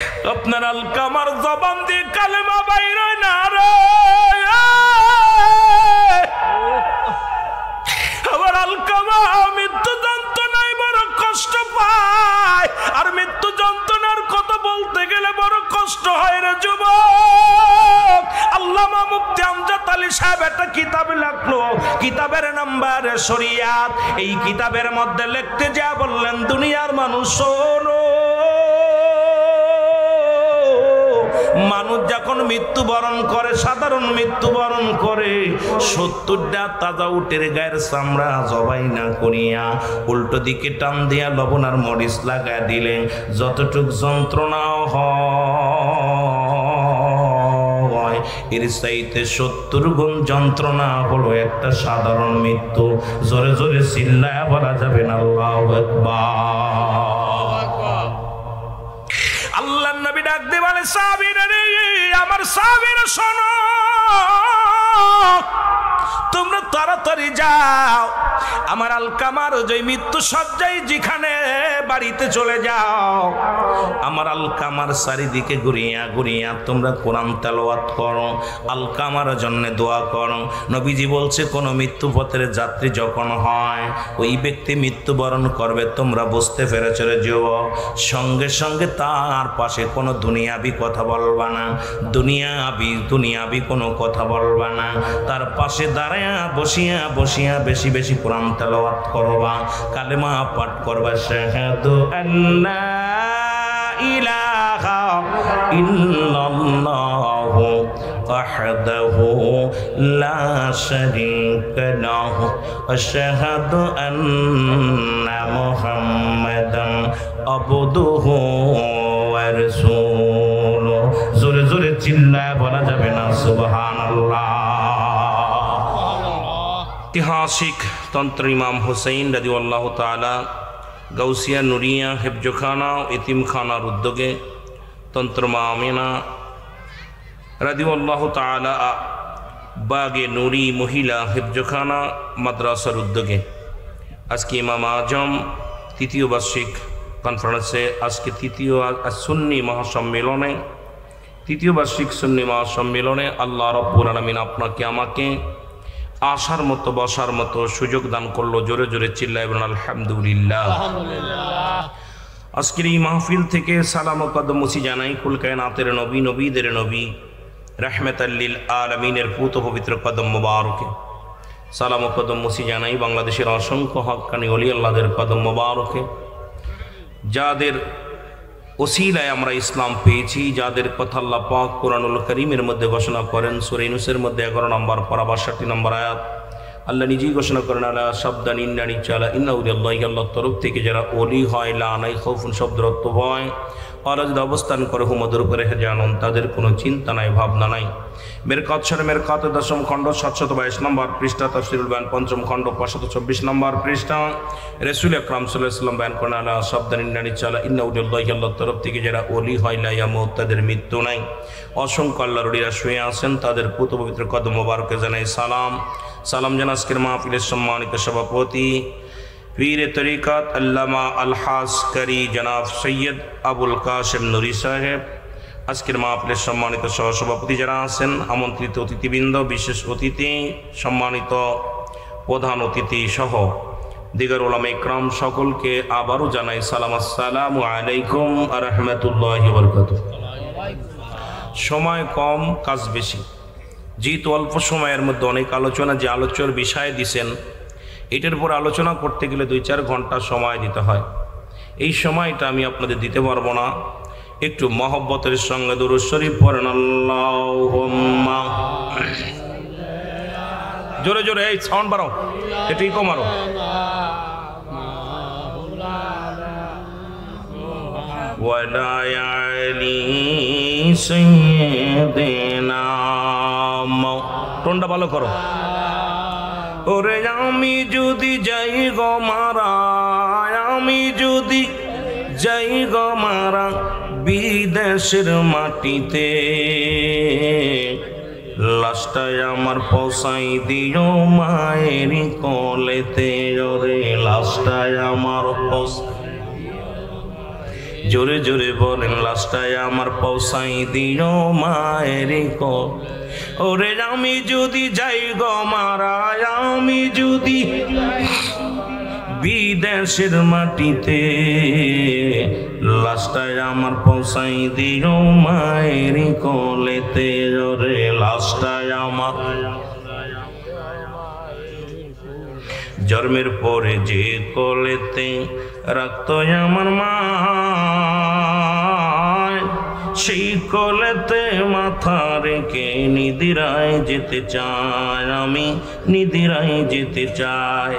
আপনার আলকামার জবান দিয়ে কালেমা বাইর হয় না রে। আমার আলকামা মৃত্যু যন্ত্রণায় বড় কষ্ট পায়, আর মৃত্যু যন্ত্রণার কথা বলতে গেলে বড় কষ্ট হয় রে যুবক। আল্লামা মুফতি আমজাদ আলী সাহেব একটা কিতাব লিখলো, কিতাবের নাম্বার শরিয়াত। এই কিতাবের মধ্যে লিখতে যা বললেন, দুনিয়ার মানুষ শোনো, মানুষ যখন মৃত্যুবরণ করে, সাধারণ মৃত্যুবরণ করে, 70টা তাজা উটের গায়ের চামড়া জবাই না করিয়া উল্টো দিকে টান দিয়া লবণ আর মরিচ লাগায় দিলে যতটুক যন্ত্রণা হয়, এর চাইতে 70 গুণ যন্ত্রণা হলো একটা সাধারণ মৃত্যু। জোরে জোরে চিল্লায়া বলা যাবে না আল্লাহু আকবার। আল্লাহ নবী ডাক দিয়ে বলে, সাহাবীরা রে, আমার সাহাবীরা শোনো, তোমরা তাড়াতাড়ি যাও, আমার আলকামার যে মৃত্যু সজ্জায় যেখানে বাড়িতে চলে যাও, আমার আলকামার চারিদিকে ঘুরিয়া ঘুরিয়া তোমরা কোরআন তেলাওয়াত করো, আলকামার জন্য দোয়া করো। নবীজি বলছে, কোনো মৃত্যু পথের যাত্রী যখন হয়, ওই ব্যক্তি মৃত্যুবরণ করবে, তোমরা বুঝতে পেরেছ রে যুবক, সঙ্গে সঙ্গে তার পাশে কোনো দুনিয়াবি কথা বলবা না, দুনিয়াবি কোনো কথা বলবা না, তার পাশে দাঁড়ায়া বসিয়া বসিয়া বেশি বেশি কোরআন তেলাওয়াত করবা, কালেমা পাঠ করবা, শাহাদু আল্লা ইলাহা ইল্লাল্লাহু ওয়াহদাহু লা শারীকা লাহু আশহাদু আন্না মুহাম্মাদান আবদুহু ওয়া রাসূলুহু। জোরে জোরে চিল্লায় বলা যাবে না সুবহানাল্লাহ। ঐতিহাসিক তন্ত্র ইমাম হুসাইন রাদিয়াল্লাহু তাআলা গাউসিয়া নুরিয়া হেফজখানা এতিমখানার উদ্যোগে তন্ত্র মা আমিনা রাদিয়াল্লাহু তাআলা বাগে নুরি মহিলা হেফজখানা মাদ্রাসার উদ্যোগে আজকে ইমাম আজম তৃতীয় বার্ষিক কনফারেন্সে, আজকে তৃতীয় সুন্নি মহাসম্মেলনে, তৃতীয় বার্ষিক সুন্নি মহাসম্মেলনে আল্লাহ রাব্বুল আলামিন আপনাকে আমাকে আসার মতো বসার মতো সুযোগ দান করলো। জোরে জোরে চিল্লায় বলুন আলহামদুলিল্লাহ। আজকের এই মাহফিল থেকে সালাম ও কদমসি জানাই কুল কায়নাতের নবী, নবীদের নবী, রাহমাতাল লিল আলামিনের পুত পবিত্র কদম মোবারকে। সালাম ও কদমসি জানাই বাংলাদেশের অসংখ্য হক্কানি ওলি আল্লাহদের কদম মোবারকে, যাদের ওসিলায় আমরা ইসলাম পেয়েছি, যাদের কথা আল্লাহ পাক কোরআনুল কারীমের মধ্যে ঘোষণা করেন। সূরা ইউনূসের মধ্যে 11 নম্বর পারা 62 নম্বর আয়াত আল্লাহ নিজেই ঘোষণা করেন, আলা শাবদান ইন্নানি চালা ইন্না উলিয়াল্লাহি, আল্লাহর তরফ থেকে যারা ওলি হয়, লা নাই খাউফুন শব্দের অর্থ ভয়, ওরা যদি অবস্থান করে হুমদের উপরে হেজানুন, তাদের কোনো চিন্তা নাই, ভাবনা নাই। মেরকাত শরে মেরকাত 10ম খণ্ড 722 নম্বর পৃষ্ঠা, তাফসীরুল বায়ান 5ম খণ্ড 524 নম্বর পৃষ্ঠা, রাসূল আকরাম সাল্লাল্লাহু আলাইহি ওয়াসাল্লাম বয়ান করেন, আলা শাবদান ইন্নানি চালা ইন্না উলিয়াল্লাহি, আল্লাহর তরফ থেকে যারা ওলি হয়, লা ইয়ামুত, তাদের মৃত্যু নাই। অসংখ্য আল্লাহর ওলিরা শুয়ে আছেন, তাদের পুত পবিত্র কদম মোবারকে জানাই সালাম। সালাম জানা আজকের মাহফিলের সম্মানিত সভাপতি পীর তরিকত আল্লামা আলহাজ করি জনাব সৈয়দ আবুল কাশেম নুরি সাহেব, আজকের মাহফিলের সম্মানিত সহসভাপতি যারা আছেন, আমন্ত্রিত অতিথিবৃন্দ, বিশেষ অতিথি, সম্মানিত প্রধান অতিথি সহ দিগার উলামা ইকরাম, সকলকে আবারও জানাই সালাম, আসসালামু আলাইকুম ওয়া রাহমাতুল্লাহি ওয়া বারাকাতুহু। সময় কম, কাজ বেশি, যেহেতু অল্প সময়ের মধ্যে অনেক আলোচনা, যে আলোচনার বিষয় দিছেন এটার উপর আলোচনা করতে গেলে 2-4 ঘন্টা সময় দিতে হয়। এই সময়টা আমি আপনাদের দিতে পারবো না। একটু মহব্বতের সঙ্গে দুরূদ শরীফ পড়েন, আল্লাহুম্মা, জোরে জোরে, এই সাউন্ড বাড়াও, একটু ইকো মারো। ওয়ালা আলি সাইয়্যিদিনা, টোনটা ভালো করো। ওরে আমি যদি যাই গো মারা, আমি যদি যাই গো মারা বিদেশের মাটিতে, লাশটায় আমার পৌঁছাই দিও মায়ের কোলেতে, ওরে লাশটায় আমার জোরে জোরে বলেন লাশটায় আমার পৌঁছাই দিও মায়ের কোল। ওরে আমি যদি যাই গো মারা, আমি যদি বিদেশের মাটিতে, লাশটায় আমার পৌঁছাই দিও মায়ের কোলেতে। ওরে লাশটায় আমার জন্মের পরে যে কোলেতে রাখতো আমার মা, সেই কোলেতে মাথা রেখে নিদিরায় যেতে চাই, আমি নিদিরায় যেতে চাই।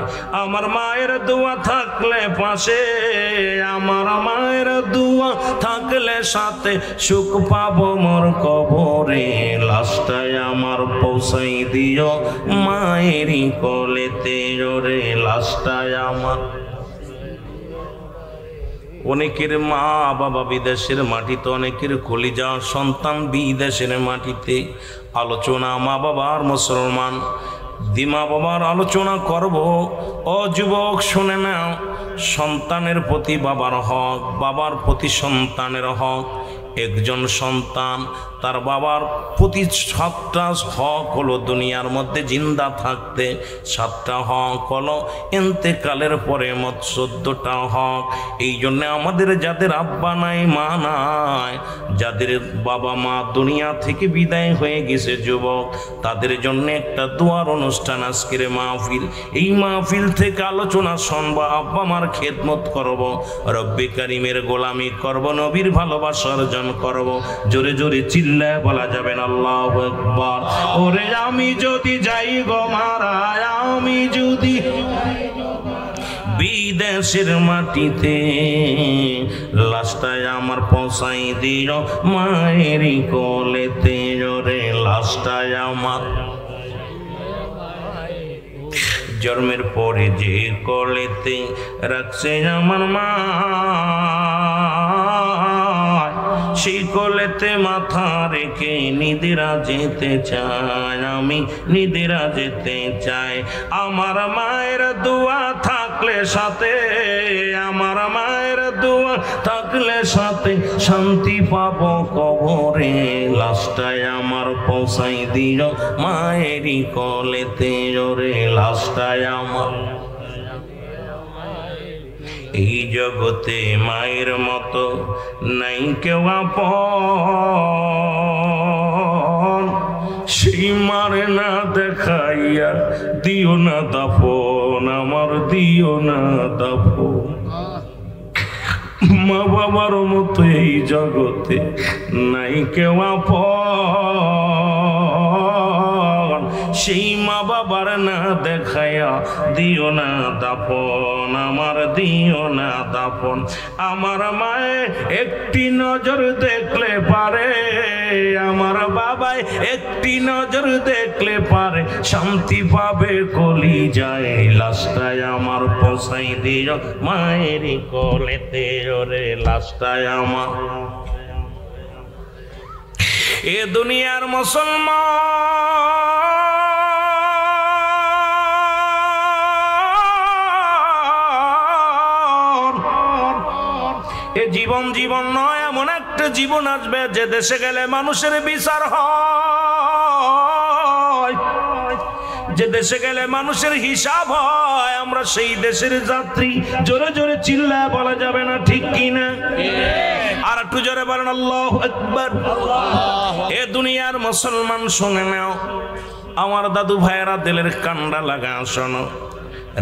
আমার মায়ের দোয়া থাকলে পাশে, আমার মায়ের দোয়া থাকলে সাথে, সুখ পাবো মোর কবরে। লাশটায় আমার পৌঁছাই দিও মায়েরই কোলেতে। ওরে লাশটায় আমার। অনেকের মা বাবা বিদেশের মাটিতে, অনেকের কলিজা সন্তান বিদেশের মাটিতে। আলোচনা মা বাবার, মুসলমান দিমা বাবার আলোচনা করব। ও যুবক শুনে নাও, সন্তানের প্রতি বাবার হক, বাবার প্রতি সন্তানের হক। একজন সন্তান তার বাবার প্রতি 7টা হক হলো দুনিয়ার মধ্যে জিন্দা থাকতে, 7টা হক হলো ইন্তেকালের পরে 14টা হক। এই জন্যে আমাদের যাদের আব্বা নাই মা নাই, যাদের বাবা মা দুনিয়া থেকে বিদায় হয়ে গেছে যুবক, তাদের জন্য একটা দোয়ার অনুষ্ঠান আজকের মাহফিল। এই মাহফিল থেকে আলোচনা শুনবো, আব্বা মার খেদমত করব, রব্বে কারিমের গোলামি করব, নবীর ভালোবাসা অর্জন করব। জোরে জোরে চিল্লায় বলা যাবে না আল্লাহু আকবার। ওরে আমি যদি যাই গো মারা, আমি যদি বিদেশের মাটিতে, লাশটায় আমার পৌঁছাই দিও মায়েরই কোলেতে। ওরে লাশটায় আমার জন্মের পরে যে কোলেতে রাখছে আমার মা, সেই কোলেতে মাথা রেখে নিদিরা যেতে চাই, আমি নিদিরা যেতে চাই। আমার মায়ের দোয়া থাকলে সাথে, আমার মায়ের দোয়া থাকলে সাথে, শান্তি পাবো কবরে। লাশটায় আমার পৌঁছাই দিও মায়েরই কোলেতে। ওরে লাশটায় আমার। এই জগতে মায়ের মতো নাই কেউ আপন, সেই মারে না দেখাইয়া দিও না দাফন, আমার দিও না দাফন। মা বাবার মতো এই জগতে নাই কেউ আপন, সেই মা বাবার না দেখায়া দিও না দাফন, আমার দিও না দাফন। আমার মায়ে একটি নজর দেখলে পারে, আমার বাবাই একটি নজর দেখলে পারে, শান্তি পাবে কলিজায়। লাশটায় আমার পৌঁছাই দিও মায়েরই কোলেতে। ওরে লাশটায় আমার। এ দুনিয়ার মুসলমান, এ জীবন জীবন নয়, এমন একটা জীবন আসবে যে দেশে গেলে মানুষের বিচার হয়, যে দেশে গেলে মানুষের হিসাব হয়। আমরা সেই দেশের যাত্রী। জোরে জোরে চিল্লায় বলা যাবে না, ঠিক কিনা? আর একটু জোরে বলেন আল্লাহু আকবার। এ দুনিয়ার মুসলমান শুনে নাও, আমার দাদু ভাইয়েরা দিলের কান্ডা লাগা শোনো।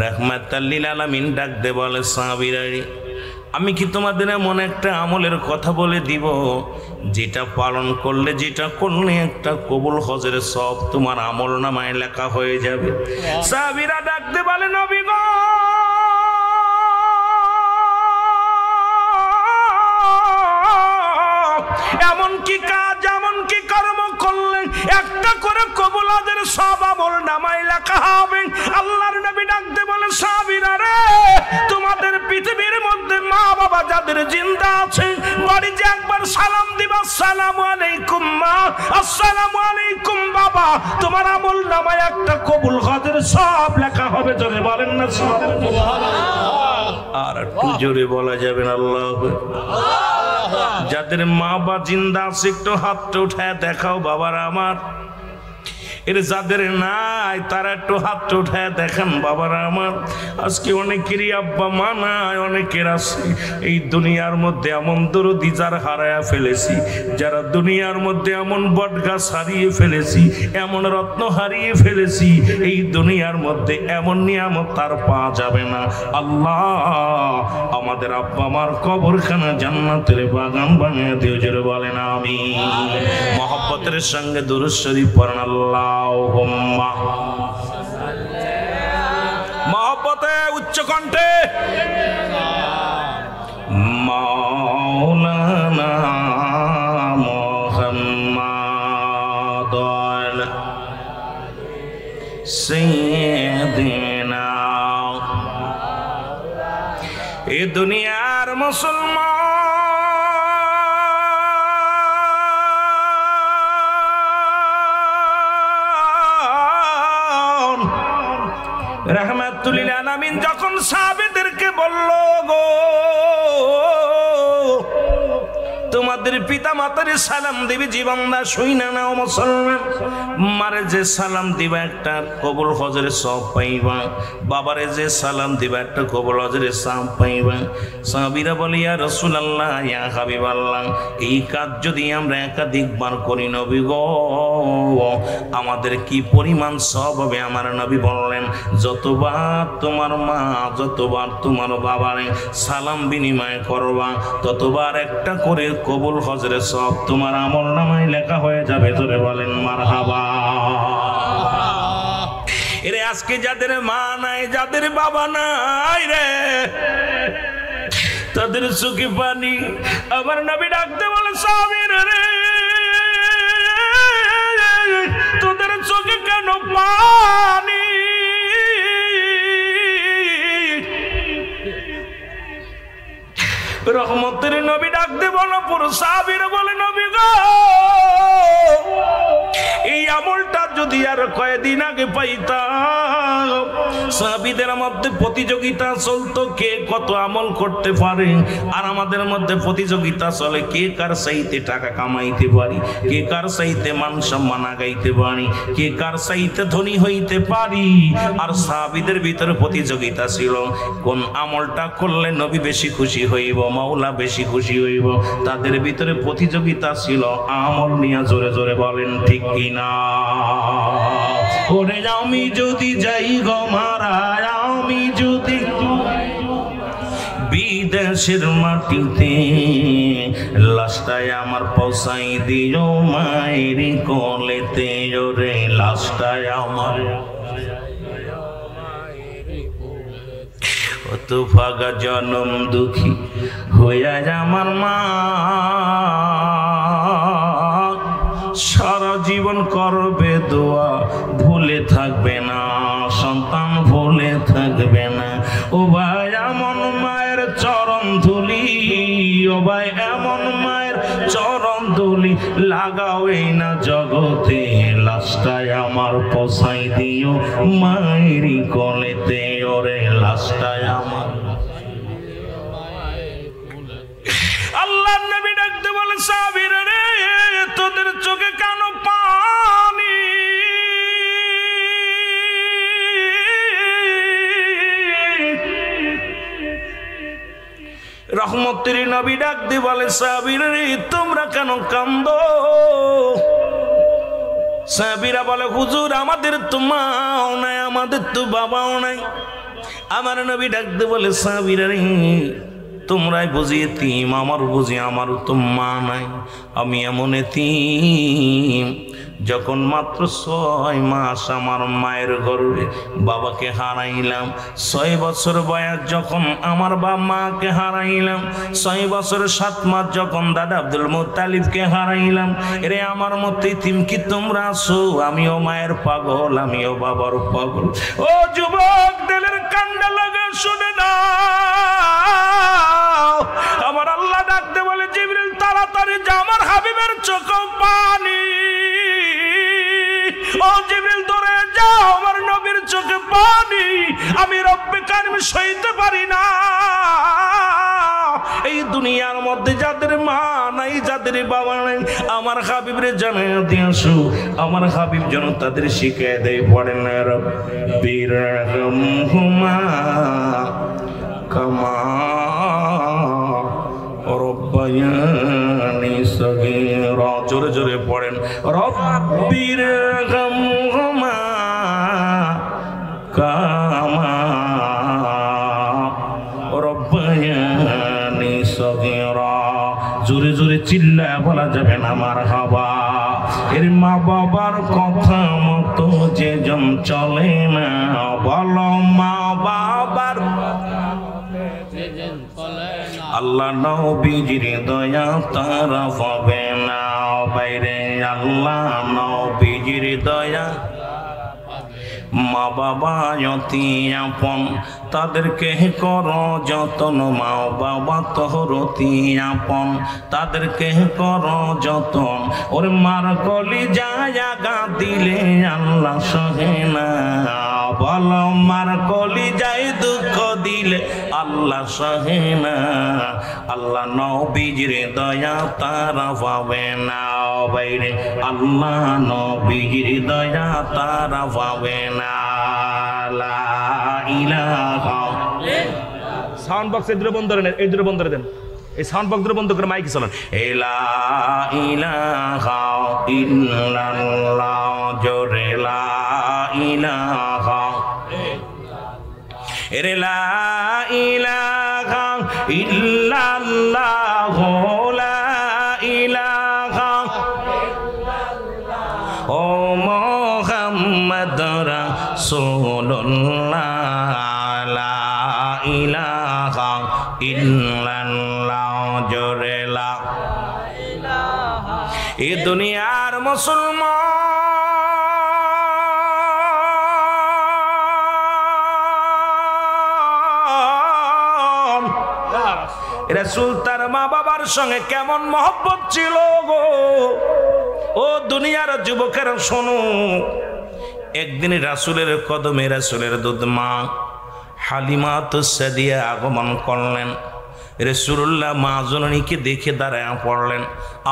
রাহমাতাল লিল আলামিন ডাক দে বলে, সাহাবীরা আমি কি তোমাদের এমন একটা আমলের কথা বলে দিব যেটা পালন করলে, যেটা করলে একটা কবুল হজের সব তোমার আমল নামায় লেখা হয়ে যাবে। সাহাবীরা ডাকতে বলে, নবী গো, এমন কি কাজ, এমন কি কর্ম করলে একটা করে কবুল হজের সব আমল নামায় লেখা হবে? আল্লাহর নবী ডাকতে বলে, সাহাবীরা রে, তোমাদের পৃথিবীর মধ্যে মা বাবা যাদের জিন্দা আছে, বাড়ি যে একবার সালাম দিবা, আসসালামু আলাইকুম মা, আসসালামু আলাইকুম বাবা, তোমার আমল নামায় একটা কবুল হজের সব লেখা হবে। জোরে বলেন না সুবহানাল্লাহ। আর একটু জোরে বলা যাবে না আল্লাহু আকবার। যাদের মা বা জিন্দা আছে একটু হাতটা উঠায় দেখাও বাবারা আমার। এর যাদের নাই তারা একটু হাতটা উঠায় দেখান বাবারা আমার। আজকে অনেকেরই আব্বা মা নাই, অনেকের আছে এই দুনিয়ার মধ্যে এমন দরদি যার হারায়া ফেলেছি, যারা দুনিয়ার মধ্যে এমন বটগাছ হারিয়ে ফেলেছি, এমন রত্ন হারিয়ে ফেলেছি, এই দুনিয়ার মধ্যে এমন নিয়ামত তার পাওয়া যাবে না। আল্লাহ আমাদের আব্বা মার কবরখানা জান্নাতের বাগান বানিয়ে দিও, জোরে বলেন আমিন। মহব্বতের সঙ্গে দুরূদ শরীফ পড়েন আল্লাহুম্মা। মহব্বতে উচ্চ কণ্ঠে মাওলানা মুহাম্মাদ সাইয়্যিদিনা। এ দুনিয়ার মুসলমান রাহমাতুল লিল আলামিন যখন সাহাবীদেরকে বলল, গো তোমাদের পিতা মাতারে সালাম দিবে, জীবনদা শুইনা নাও মুসলমান। মারে যে সালাম দিবা একটা কবুল হজরে সব পাইবা, বাবারে যে সালাম দিবা একটা কবুল হজরে সব পাইবা। সাহাবীরা বলে, ইয়া রাসূলুল্লাহ, ইয়া হাবিবাল্লাহ, এই কাজ যদি আমরা একাধিকবার করি নবী গো, আমাদের কি পরিমাণ সব হবে? আমার নবী বললেন, যতবার তোমার মা, যতবার তোমার বাবারে সালাম বিনিময় করবা, ততবার একটা করে কবুল হজরে সব তোমার আমল নামায় লেখা হয়ে যাবে। ধরে বলেন মারহাবা। এরে আজকে যাদের মা নাই, যাদের বাবা নাই রে, তাদের চোখে পানি। আমার নবী ডাকতে বলে, সাহাবীরা রে, তোদের চোখে কেন পানি? রহমতের নবী ডাকতে বলো, পুরো সাহাবীরা বলে, নবী গো, এই আমলটা যদি আর কয়েকদিন আগে পাইতাম। সাহাবীদের মধ্যে প্রতিযোগিতা চলতো, কে কত আমল করতে পারে। আর আমাদের মধ্যে প্রতিযোগিতা চলে, কে কার চাইতে টাকা কামাইতে পারি, কে কার চাইতে মান সম্মান আগাইতে পারি, কে কার চাইতে ধনী হইতে পারি। আর সাহাবীদের ভিতরে প্রতিযোগিতা ছিল, কোন আমলটা করলে নবী বেশি খুশি হইব, মাওলা বেশি খুশি হইব। তাদের ভিতরে প্রতিযোগিতা ছিল আমল নিয়ে। জোরে জোরে বলেন ঠিক কিনা? ওরে আমি যদি যাই গো মারা, আমি যদি বিদেশের মাটিতে, লাশটায় আমার পৌঁছাই দিও মায়ের কোলেতে। ওরে লাশটায় আমার কত ভাগা জনম দুঃখী হইয়া আমার মা, সারা জীবন করবে দোয়া, ভুলে থাকবে না সন্তান, ভুলে থাকবে না। ও ভাই এমন মায়ের চরণ ধুলি, ও ভাই এমন মায়ের চরণ ধুলি লাগাও এই না জগতে। লাশটায় আমার পৌঁছাই দিও মায়েরই কোলেতে। ওরে লাশটায় আমার। আল্লাহর নবী ডাকতে বলে, সাহাবীরা রে, তোদের চোখে কেন পানি? রহমতের নবী ডাকতে বলে, সাহাবীরা রে, তোমরা কেন কান্দো? সাহাবীরা বলে, হুজুর আমাদের তো মাও নাই, আমাদের তো বাবাও নাই। আমার নবী ডাকতে বলে, সাহাবীরা রে, তোমরাই বুঝি এতিম, আমার বুঝি আমারও তো মা নাই। আমি এমন এতিম, যখন মাত্র 6 মাস আমার মায়ের গর্ভে বাবাকে হারাইলাম। 6 বছর বয়স যখন আমার মাকে হারাইলাম। 6 বছর 7 মাস যখন দাদা আব্দুল মুত্তালিবকে হারাইলাম। এরে আমার মতো এতিম কি তোমরা আছো? আমিও মায়ের পাগল, আমিও বাবার পাগল। ও যুবক, দিলের কান্ডা লাগা শুনে না। আমার আল্লাহ ডাকতে বলে, জিবরিল তাড়াতাড়ি যা, আমার হাবিবের চোখে পানি। ও জিবরিল দৌড়ে যাও, আমার নবীর চোখে পানি। আমি রব্বে কারিম সইতে পারি না। এই দুনিয়ার মধ্যে যাদের মা নাই, যাদের বাবা নাই, আমার হাবিবরে জানাই দিয়েছো, আমার হাবিব যেন তাদের শিখায় দেয়। পড়েন রব্বির রহমহুমা কামা রব্বায়ানি সগীরা। জোরে জোরে পড়েন রব্বির রহমহুমা কামা রব্বায়ানি সগীরা। জোরে জোরে চিল্লায় বলা যাবে না মারহাবা। এর মা বাবার কথা মতো যে জন চলে না, বলো মা বাবার আল্লাহ নবীজির দয়া তারা পাবে না। বাইরে আল্লাহ নবীজির দয়া। মা বাবা অতি আপন, তাদেরকে করো যতন। মা বাবা তোর অতি আপন, তাদেরকে করো যতন। ওর মার কলি জায়গা দিলে আল্লাহ সহে না, বলো মার কলি যায় দুঃখ দিলে আল্লাহ সহে না। আল্লাহ নবীজির দয়া তারা পাবে না। বাইরে আল্লাহ নবীজির দয়া তারা পাবে না। লা ইলাহা। সাউন্ড বক্স এই দুটো বন্ধ করেন, এই দুটো বন্ধ করে দেন। এই সাউন্ড বক্স দুটো বন্ধ করে মাইক চালান। লা ইলাহা ইল্লাল্লাহ। জোরে লা ইলাহা। এরে লা ইলাহা ইল্লাল্লাহ। লা ইলাহা ও মুহাম্মদ রাসূলুল্লাহ। লা ইলাহা ইল্লাল্লাহ। জোরে লা ইলাহা। এই দুনিয়ার মুসলমান রাসূল তার মা বাবার সঙ্গে কেমন মহব্বত ছিল গো। ও দুনিয়ার যুবকেরা শোনো, একদিন রাসূলের কদমে রাসূলের দুধ মা হালিমাতুস সাদিয়া আগমন করলেন। রাসূলুল্লাহ মা জননীকে দেখে দাঁড়ায় পড়লেন।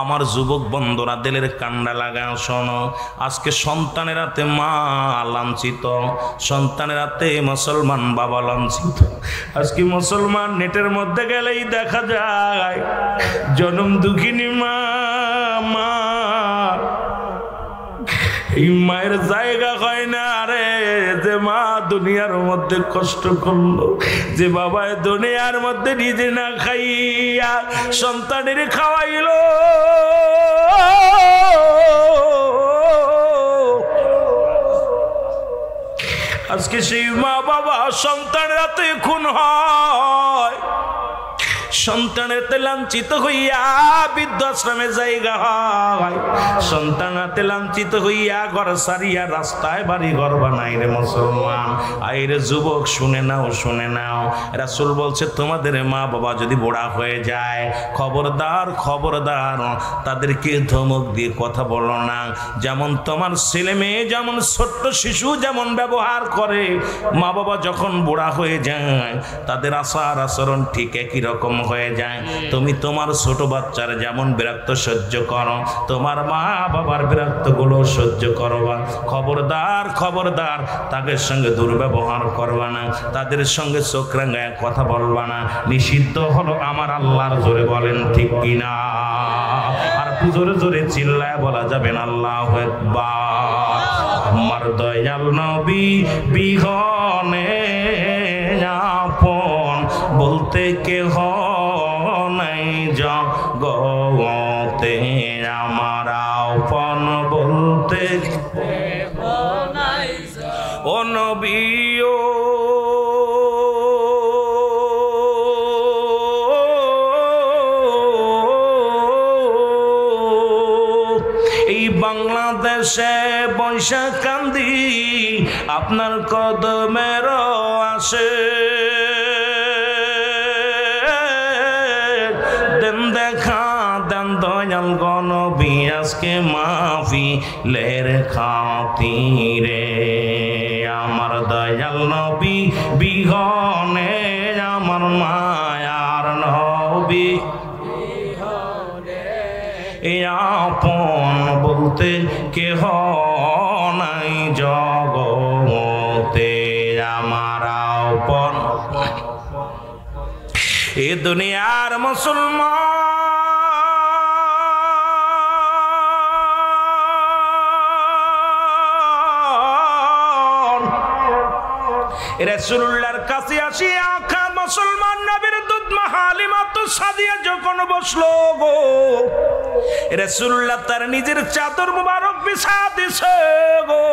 আমার যুবক বন্ধুরা দিলের কান্ডা লাগায় শোনো, আজকে সন্তানের হাতে মা লাঞ্ছিত, সন্তানের হাতে মুসলমান বাবা লাঞ্ছিত। আজকে মুসলমান নেটের মধ্যে গেলেই দেখা যায় জনম দুঃখিনী মা। মা এই মায়ের জায়গা হয় না রে, যে মা দুনিয়ার মধ্যে কষ্ট করলো, যে বাবা দুনিয়ার মধ্যে নিজে না খাইয়া সন্তানের খাওয়াইলো। আজকে সেই মা বাবা সন্তানের হাতে খুন হয়, সন্তানের লাঞ্ছিত হইয়া বৃদ্ধাশ্রমে জায়গা হয়, সন্তান হাতে লাঞ্ছিত হইয়া ঘর সারিয়া রাস্তায় বাড়ি ঘর বানাই রে মুসলমান। আইরে যুবক শুনে নাও, শুনে নাও, রাসূল বলছে তোমাদের মা বাবা যদি বুড়া হয়ে যায়, খবরদার খবরদার তাদেরকে ধমক দিয়ে কথা বলো না। যেমন তোমার ছেলে মেয়ে যেমন ছোট্ট শিশু যেমন ব্যবহার করে, মা বাবা যখন বুড়া হয়ে যায় তাদের আচার আচরণ ঠিক একই রকম হয়ে যায়। তুমি তোমার ছোট বাচ্চার যেমন বিরক্ত সহ্য করো, তোমার মা বাবার বিরক্ত গুলো সহ্য করবা। খবরদার খবরদার তাদের সঙ্গে দুর্ব্যবহার করবা না, তাদের সঙ্গে চোখ রাঙায় কথা বলবা না। নিষিদ্ধ হলো আমার আল্লাহর। জোরে বলেন ঠিক কিনা? আর জোরে জোরে চিল্লায় বলা যাবে না আল্লাহু আকবার। আমার দয়াল নবী বিহনে আপন বলতে কেহ নাই জগতে, আমার আপন বলতে ও নবী ও এই বাংলাদেশে বৈশা কান্দি আপনার কদমের আসে। দেন দেখা দেন দয়াল গনবী আজকে মাহফিলের খাতিরে। আমার দয়াল নবী বিহনে আমার মায়ার নবী আপন বলতে কেহ নাই জগতে আমার আপন এ দুনিয়ার মুসলমান রাসূলুল্লাহর কাছে আসিয়া মুসলমান নবীর দুধ মা হালিমা সাদিয়া যখন বসলো গো রাসূলুল্লাহ তার নিজের চাদর মুবারক বিছায়া দিছে গো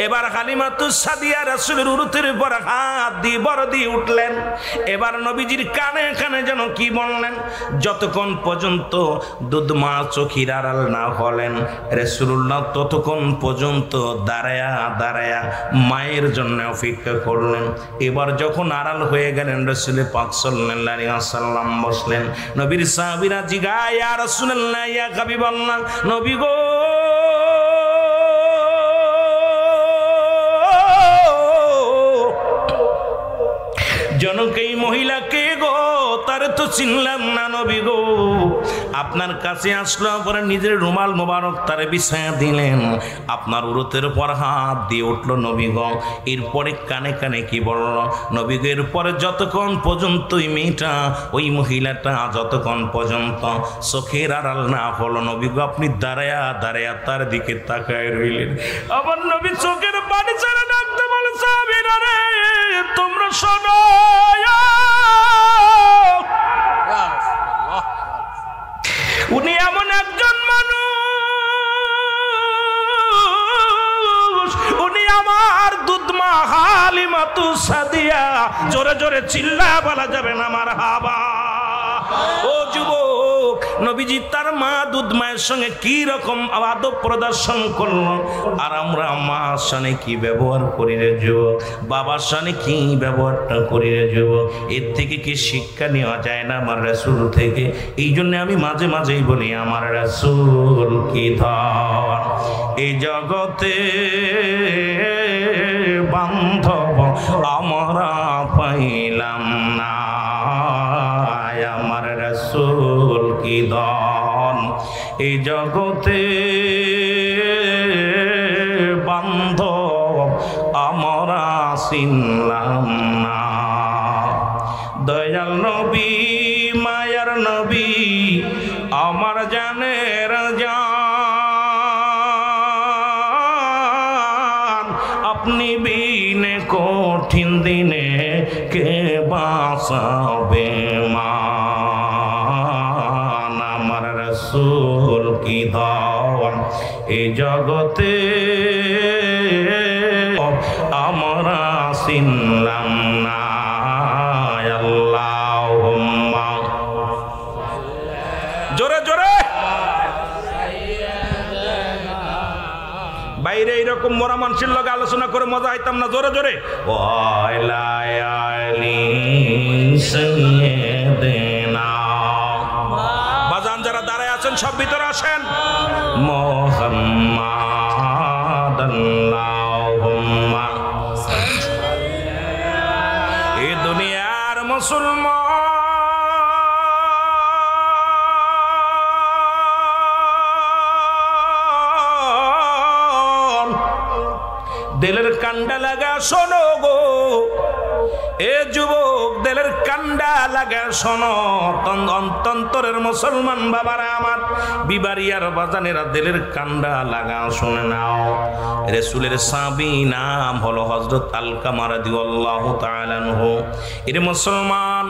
এবার হালিমাতু সাদিয়া রাসূলের উরুতের উপর হাত দিয়ে বড় দিয়ে উঠলেন এবার নবীজির কানে কানে যেন কি বললেন যতক্ষণ পর্যন্ত দুধ মা চোখের আড়াল না হলেন রাসূলুল্লাহ ততক্ষণ পর্যন্ত দাঁড়ায়া দাঁড়ায়া মায়ের জন্য অপেক্ষা করলেন এবার যখন আড়াল হয়ে গেলেন রাসূল পাক সাল্লাল্লাহু আলাইহি ওয়াসাল্লাম বসলেন নবীর সাহাবীরা জিগায় ইয়া রাসূলুল্লাহ ইয়া হাবিবাল্লাহ নবী গো জনক এই মহিলা কে গো তার তো চিনলাম না নবী গো আপনার কাছে আসলো পরে নিজের রুমাল মোবারক তারে বিছায়া দিলেন আপনার উরুতের উপর হাত দিয়ে উঠলো নবী গো এরপরে কানে কানে কি বলল নবী গো এরপরে যতক্ষণ পর্যন্ত ওই মেয়েটা ওই মহিলাটা যতক্ষণ পর্যন্ত চোখের আড়াল না হলো নবী গো আপনি দাঁড়ায়া দাঁড়ায়া তার দিকে তাকায় রইলেন আবার নবী চোখের পানি ছাড়া ডাকতে বলে সাহাবীরা রে তোমরা শোনো উনি এমন একজন মানুষ উনি আমার দুধ মা হালিমাতু সাদিয়া জোরে জোরে চিল্লা বলা যাবে না মারহাবা ও যুবক নবীজি তার মা দুধ মায়ের সঙ্গে কি রকম আদব প্রদর্শন করলো আর আমরা মার সঙ্গে কি ব্যবহার করি রে যুবক বাবার সঙ্গে কি ব্যবহারটা করি রে যুবক এর থেকে কি শিক্ষা নেওয়া যায় না আমার রাসূল থেকে এই জন্য আমি মাঝে মাঝেই বলি আমার রাসূল কি ধন এই জগতে বান্ধব আমরা পাইলাম না আমার রাসূল কি ধন এই জগতে বান্ধব আমরা চিনলাম না দয়াল নবী মায়ার নবী আমার জানের জান আপনি বিনে কঠিন দিনে কে বাঁচাবে মান আমার রাসূল কি ধন এই জগতে আমরা চিনলাম না আল্লাহুম্মা জোরে জোরে বাইরে এইরকম মরা মানুষের লগে আলোচনা করে মজা আইতাম না জোরে জোরে বাজান যারা দাঁড়ায় আছেন সব ভিতরে আসেন মুহাম্মাদ আল্লাহুম্মা এই দুনিয়ার মুসলমান দিলের কান্ডা লাগা শোনো গো এ যুবক দিলের কান্ডা লাগা শোনো অন্তরের মুসলমান বাবারা আমার বিবারিয়ার বাজানেরা দিলের কান্ডা লাগা শুনে নাও রাসূলের সাহাবী নাম হলো হযরত আলকামা রাদিয়াল্লাহু তাআলা আনহু এর মুসলমান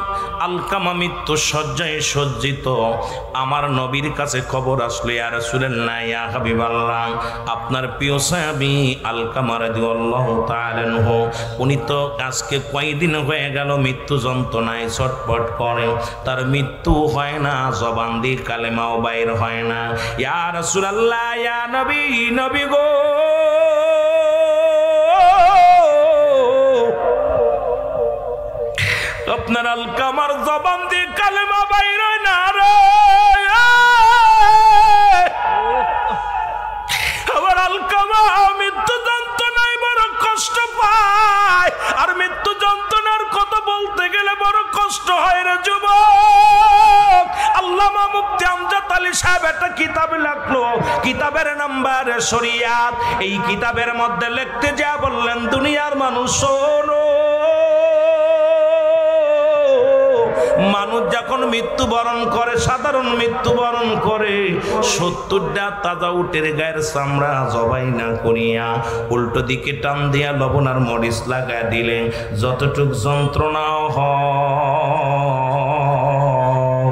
আলকামা মৃত্যু শয্যায় সজ্জিত আমার নবীর কাছে খবর আসলো ইয়া রাসূলুল্লাহ ইয়া হাবিবাল্লাহ আপনার প্রিয় সাহাবী আলকামা রাদিয়াল্লাহু তাআলা আনহু উনি তো আজকে কয়েকদিন হয়ে গেল মৃত্যু যন্ত্রণায় ছটফট করে তার মৃত্যু হয় না জবান দিয়ে কালেমাও বাইর হয় না ইয়া রাসূলুল্লাহ ইয়া নবী নবী গো আপনার আলকামার জবান দিয়ে কালেমা বাইর হয় না রে আবার আলকামা মৃত্যু যন্ত্রণায় বড় কষ্ট পায় আর মৃত্যু যন্ত্রণার কথা বলতে গেলে বড় কষ্ট হয় রে যুবক আল্লামা মুফতি আমজাদ আলী সাহেব একটা কিতাব লিখলো, কিতাবের নাম্বার শরিয়াত। এই কিতাবের মধ্যে লিখতে যা বললেন, দুনিয়ার মানুষ শোনো, মানুষ যখন মৃত্যুবরণ করে, সাধারণ মৃত্যুবরণ করে, 70টা তাজা উটের গায়ের চামড়া জবাই না করিয়া উল্টো দিকে টান দিয়া লবণ আর মরিচ লাগায় দিলে যতটুক যন্ত্রণা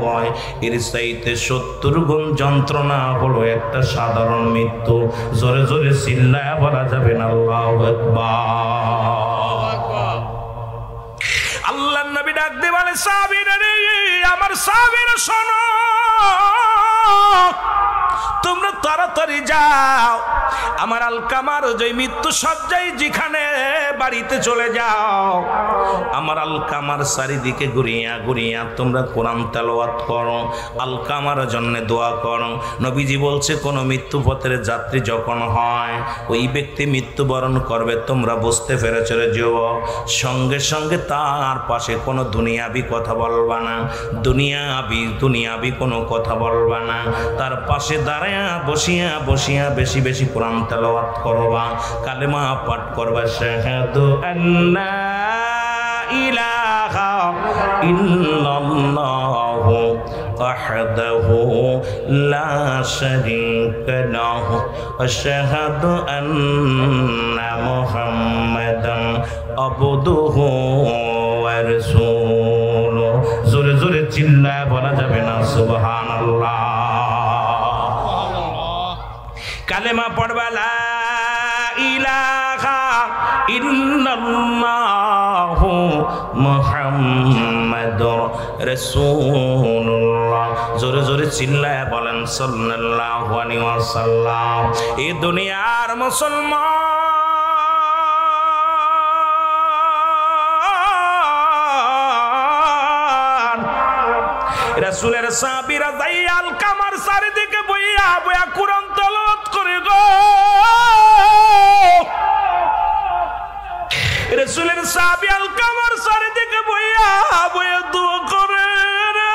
হয়, এর চাইতে 70 গুণ যন্ত্রণা হলো একটা সাধারণ মৃত্যু। জোরে জোরে চিল্লায়া বলা যাবে না আল্লাহু আকবার। আল্লাহর নবী ডাক দিয়ে বলে, সাহাবীরা রে, আমার সাহাবীরা শোনো, তোমরা তাড়াতাড়ি যাও, আমার আলকামার যে মৃত্যু সজ্জায় যেখানে বাড়িতে চলে যাও, আমার আলকামার চারিদিকে ঘুরিয়া ঘুরিয়া তোমরা কোরআন তেলাওয়াত করো, আলকামার জন্য দোয়া করো। নবীজি বলছে, কোনো মৃত্যু পথের যাত্রী যখন হয়, ওই ব্যক্তি মৃত্যুবরণ করবে, তোমরা বুঝতে পেরেছ রে যুবক, সঙ্গে সঙ্গে তার পাশে কোনো দুনিয়াবি কথা বলবা না, দুনিয়াবি কোনো কথা বলবা না, তার পাশে দাঁড়ায়া বসিয়া বসিয়া বেশি বেশি কোরআন তেলাওয়াত করবা, কালেমা পাঠ করবা, শাহাদু আল্লা ইলাহা ইল্লাল্লাহু ওয়াহদাহু লা শারীকা লাহু ওয়া শাহাদু আন্না মুহাম্মাদান আবদুহু ওয়া রাসূলুহু। জোরে জোরে চিল্লায় বলা যাবে না সুবহানাল্লাহ। কালেমা পড়বা, লা ইলাহা ইল্লাল্লাহু মুহাম্মাদুর রাসূলুল্লাহ। জোরে জোরে চিল্লায় বলেন সাল্লাল্লাহু আলাইহি ওয়াসাল্লাম। এই দুনিয়ার মুসলমান রাসূলের সাহাবীরা যাইয়া আলকামার চারিদিকে বইয়া বইয়া কোরআন তেলাওয়াত করে গো। রাসূলের সাহাবী আলকামার চারিদিকে বইয়া বইয়া দোয়া করে রে,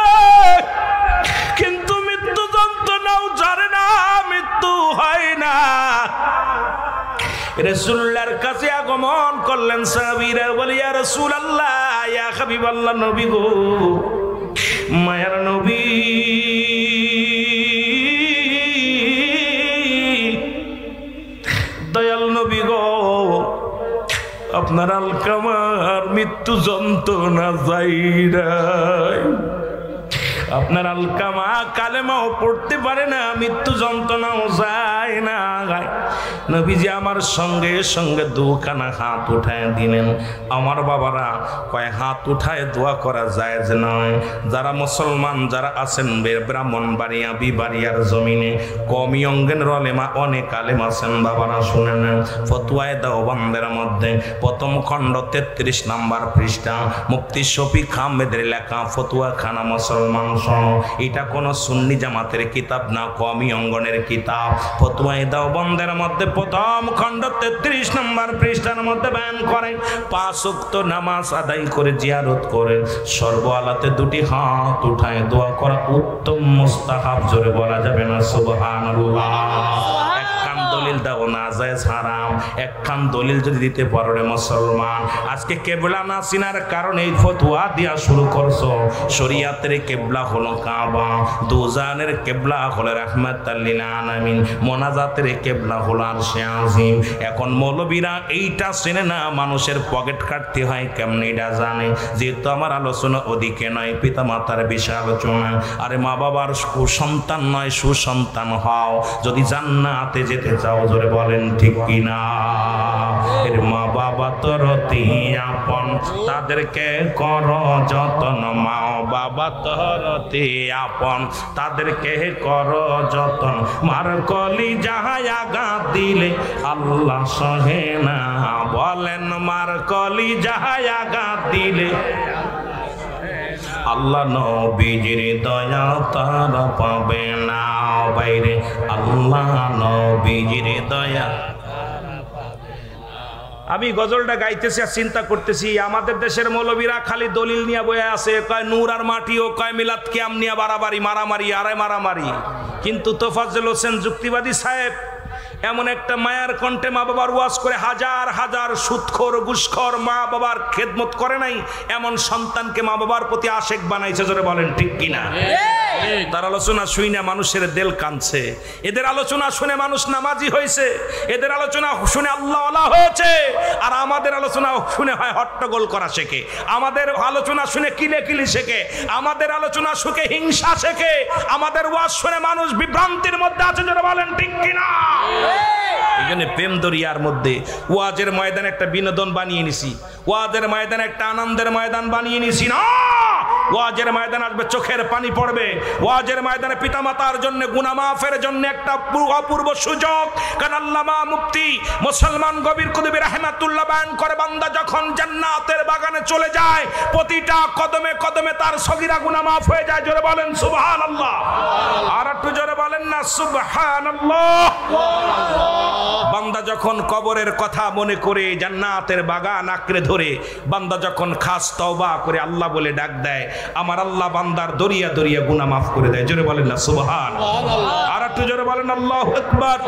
কিন্তু মৃত্যু যন্ত্রণাও জানে না, মৃত্যু হয় না। রাসূলুল্লাহর কাছে আগমন করলেন সাহাবীরা, বলে, ইয়া রাসূলুল্লাহ, ইয়া হাবিবাল্লাহ, নবী গো, মায়ার নবী, দয়াল নবী গো, আপনার আলকামার মৃত্যু যন্ত্রণা যাই নাই, আপনার আলকামা কালেমাও পড়তে পারে না, মৃত্যু যন্ত্রণাও যায় না। নবীজি আমার সঙ্গে সঙ্গে দুখানা হাত উঠায় দিলেন। আমার বাবারা কয়, হাত উঠায় দোয়া করা যায় যে নয়। যারা মুসলমান যারা আছেন ব্রাহ্মণবাড়িয়া বিবাড়িয়ার জমিনে, কমি অঙ্গের রলেমা অনেক আলেম আছেন বাবারা, শুনে নেন। ফতুয়ায়ে দেওবন্দের মধ্যে প্রথম খণ্ড 33 নম্বর পৃষ্ঠা, মুফতি শফিক আহমেদের লেখা ফতুয়াখানা মুসলমান। এটা কোন সুন্নি জামাতের কিতাব না, কওমি অঙ্গনের কিতাব। ফতোয়ায়ে দেওবন্দের মধ্যে প্রথম খণ্ড 33 নম্বর পৃষ্ঠার মধ্যে বয়ান করে, 5 ওয়াক্ত নামাজ আদায় করে জিয়ারত করে সর্বআলাতে দুটি হাত উঠায় দোয়া করা উত্তম মুস্তাহাব। জোরে বলা যাবে না সুবহানাল্লাহ। একখান দলিল দাও না জায়েজ হারাম, একখান দলিল যদি দিতে পারো রে মুসলমান। আজকে কেবলা না চিনার কারণে এই ফতোয়া দিয়া শুরু করছো। শরীয়তের কেবলা হলো কাবা, দুজানের কেবলা হলো রাহমাতাল লিল আলামিন, মোনাজাতের কেবলা হলো আরশে আজিম। এখন মৌলবীরা এইটা চেনে না, মানুষের পকেট কাটতে হয় কেমনি এটা জানে। যেহেতু আমার আলোচনা ওদিকে নয়, পিতা মাতার বিষয় আলোচনা। আরে মা বাবার কুসন্তান নয়, সুসন্তান হও যদি জান্নাতে যেতে চাও। জোরে বলেন ঠিক কিনা? এর মা বাবা তোর অতি আপন, তাদেরকে কর যতন। মা বাবা তোর অতি আপন, তাদেরকে কর যতন। মার কলি যাহাই আঘাত দিলে আল্লাহ সহে না। বলেন মার কলি যাহাই আঘাত দিলে আল্লাহ নবীজির দয়া তারা পাবে না। বাইরে আল্লাহ নবীজির দয়া আমি গজলটা গাইতেছি আর চিন্তা করতেছি আমাদের দেশের মৌলবীরা খালি দলিল নিয়ে বয়ে আছে, কয় নূর আর মাটি, ও কয় মিলাদ কিয়াম নিয়ে বাড়াবাড়ি মারামারি আরে মারামারি। কিন্তু তোফাজ্জল হোসেন যুক্তিবাদী সাহেব এমন একটা মায়ার কণ্ঠে মা বাবার ওয়াজ করে হাজার হাজার সুদখোর ঘুষখোর মা বাবার খেদমত করে নাই এমন সন্তানকে মা বাবার প্রতি আশেক বানাইছে, জোরে বলেন ঠিক কিনা? তার আলোচনা শুনে মানুষের দিল কাঁদছে, এদের আলোচনা শুনে মানুষ নামাজি হয়েছে, এদের আলোচনা শুনে আল্লাহওয়ালা হয়েছে। আর আমাদের আলোচনা শুনে হয় হট্টগোল করা শেখে, আমাদের আলোচনা শুনে কিলে কিলি শেখে, আমাদের আলোচনা শুনে হিংসা শেখে, আমাদের ওয়াজ শুনে মানুষ বিভ্রান্তির মধ্যে আছে, জোরে বলেন ঠিক কিনা? এখানে প্রেম দরিয়ার মধ্যে ওয়াজের ময়দান একটা বিনোদন বানিয়ে নিছি, ওয়াজের ময়দান একটা আনন্দের ময়দান বানিয়ে নিছি না। ওয়াজের ময়দান আসবে চোখের পানি পড়বে, ওয়াজের ময়দানে পিতামাতার জন্য গুনাহ মাফের জন্য একটা অপূর্ব সুযোগ। কারণ আল্লামা মুফতি মুসলমান কবির কুতুবী রাহমাতুল্লাহ বয়ান করে, বান্দা যখন জান্নাতের বাগানে চলে যায় প্রতিটা কদমে কদমে তার সগীরা গুনাহ মাফ হয়ে যায়, জোরে বলেন সুবহানাল্লাহ। আর একটু জোরে বলেন না সুবহানাল্লাহ। বান্দা যখন কবরের কথা মনে করে জান্নাতের বাগান আঁকড়ে ধরে, বান্দা যখন খাস তওবা করে আল্লাহ বলে ডাক দেয়, আমার আল্লাহ বান্দার দরিয়া দরিয়া গুনাহ মাফ করে দেয়, জোরে বলেন না সুবহানাল্লাহ। আর একটু জোরে বলেন আল্লাহু আকবার।